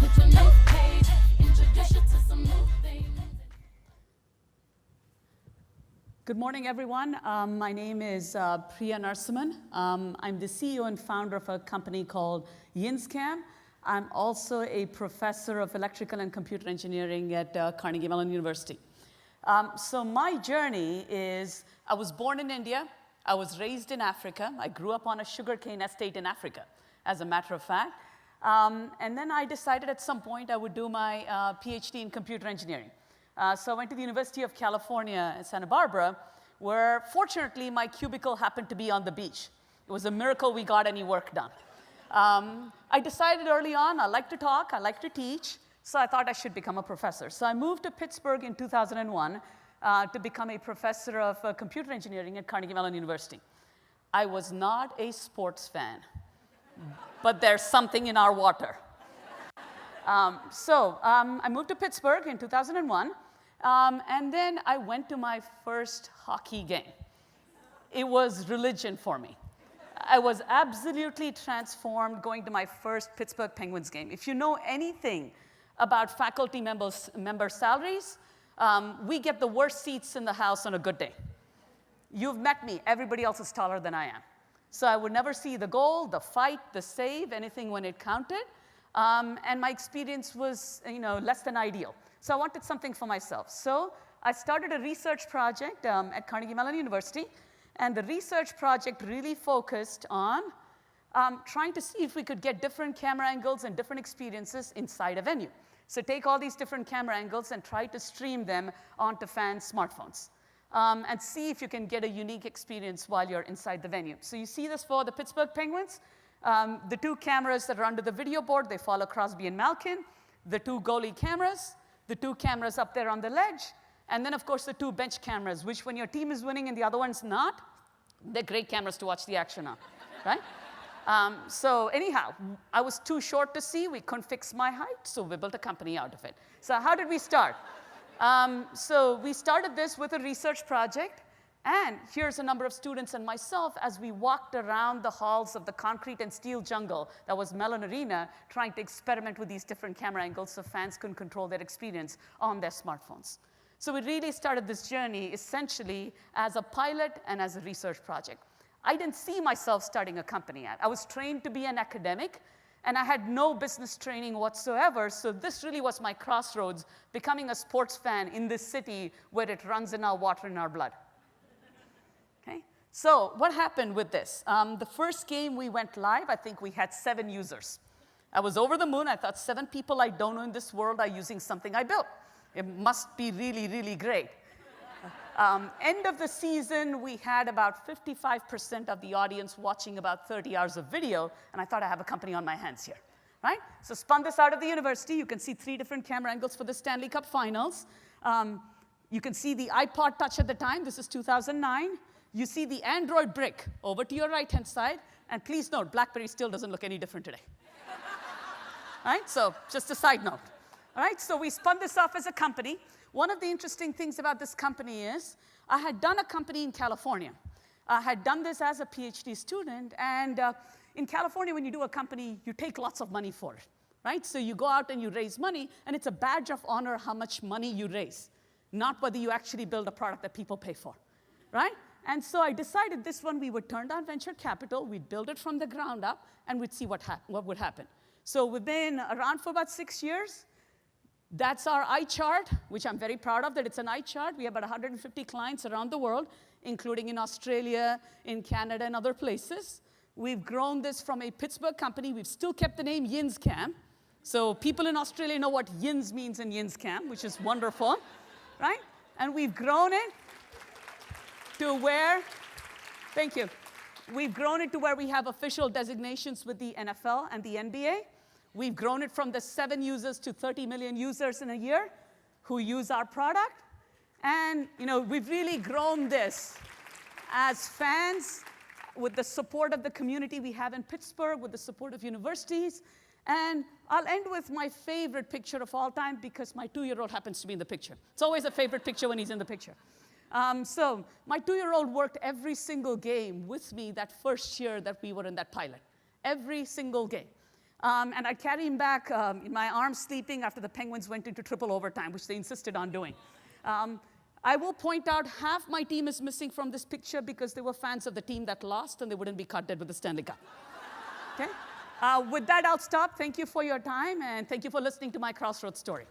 with your new page. Introduce you to some new things. Good morning, everyone. My name is PRIYA NARASIMHAN. I'm the CEO and founder of a company called YINSCAM. I'm also a professor of electrical and computer engineering at Carnegie Mellon University. So my journey is, I was born in India. I was raised in Africa. I grew up on a sugarcane estate in Africa, as a matter of fact. And then I decided at some point I would do my PhD in computer engineering. So I went to the University of California in Santa Barbara, where fortunately my cubicle happened to be on the beach. It was a miracle we got any work done. I decided early on, I like to talk, I like to teach, so I thought I should become a professor. So I moved to Pittsburgh in 2001 to become a professor of computer engineering at Carnegie Mellon University. I was not a sports fan, but there's something in our water. I moved to Pittsburgh in 2001, and then I went to my first hockey game. It was religion for me. I was absolutely transformed going to my first Pittsburgh Penguins game. If you know anything about faculty member salaries, we get the worst seats in the house on a good day. You've met me. Everybody else is taller than I am. So I would never see the goal, the fight, the save, anything when it counted. And my experience was, less than ideal. So I wanted something for myself. So I started a research project at Carnegie Mellon University. And the research project really focused on trying to see if we could get different camera angles and different experiences inside a venue. So take all these different camera angles and try to stream them onto fans' smartphones. And see if you can get a unique experience while you're inside the venue. So you see this for the Pittsburgh Penguins. The two cameras that are under the video board, they follow Crosby and Malkin. The two goalie cameras, the two cameras up there on the ledge, and then, of course, the two bench cameras, which when your team is winning and the other one's not, they're great cameras to watch the action on, right? So anyhow, I was too short to see. We couldn't fix my height, so we built a company out of it. So how did we start? So we started this with a research project. And here's a number of students and myself as we walked around the halls of the concrete and steel jungle that was Mellon Arena, trying to experiment with these different camera angles so fans can control their experience on their smartphones. So we really started this journey essentially as a pilot and as a research project. I didn't see myself starting a company yet. I was trained to be an academic, and I had no business training whatsoever, so this really was my crossroads, becoming a sports fan in this city where it runs in our water and our blood. So what happened with this? The first game we went live, I think we had 7 users. I was over the moon. I thought 7 people I don't know in this world are using something I built. It must be really, really great. End of the season, we had about 55% of the audience watching about 30 hours of video, and I thought I have a company on my hands here, right? So spun this out of the university. You can see 3 different camera angles for the Stanley Cup Finals. You can see the iPod Touch at the time. This is 2009. You see the Android brick over to your right-hand side. And please note, BlackBerry still doesn't look any different today. Right? So just a side note. All right? So we spun this off as a company. One of the interesting things about this company is I had done a company in California. I had done this as a PhD student. And in California, when you do a company, you take lots of money for it. Right? So you go out and you raise money. And it's a badge of honor how much money you raise, not whether you actually build a product that people pay for. Right? And so I decided this one we would turn down venture capital, we'd build it from the ground up, and we'd see what would happen. So we've been around for about 6 years. That's our eye chart, which I'm very proud of that it's an eye chart. We have about 150 clients around the world, including in Australia, in Canada, and other places. We've grown this from a Pittsburgh company. We've still kept the name YINSCAM. So people in Australia know what YINS means in YINSCAM, which is wonderful, right? And we've grown it to where, thank you. We've grown it to where we have official designations with the NFL and the NBA. We've grown it from the 7 users to 30 million users in a year who use our product. And we've really grown this as fans with the support of the community we have in Pittsburgh, with the support of universities. And I'll end with my favorite picture of all time because my 2-year-old happens to be in the picture. It's always a favorite picture when he's in the picture. So my 2-year-old worked every single game with me that first year that we were in that pilot. Every single game. And I'd carry him back in my arms sleeping after the Penguins went into triple overtime, which they insisted on doing. I will point out half my team is missing from this picture because they were fans of the team that lost and they wouldn't be caught dead with the Stanley Cup. Okay? With that, I'll stop. Thank you for your time, and thank you for listening to my Crossroads story.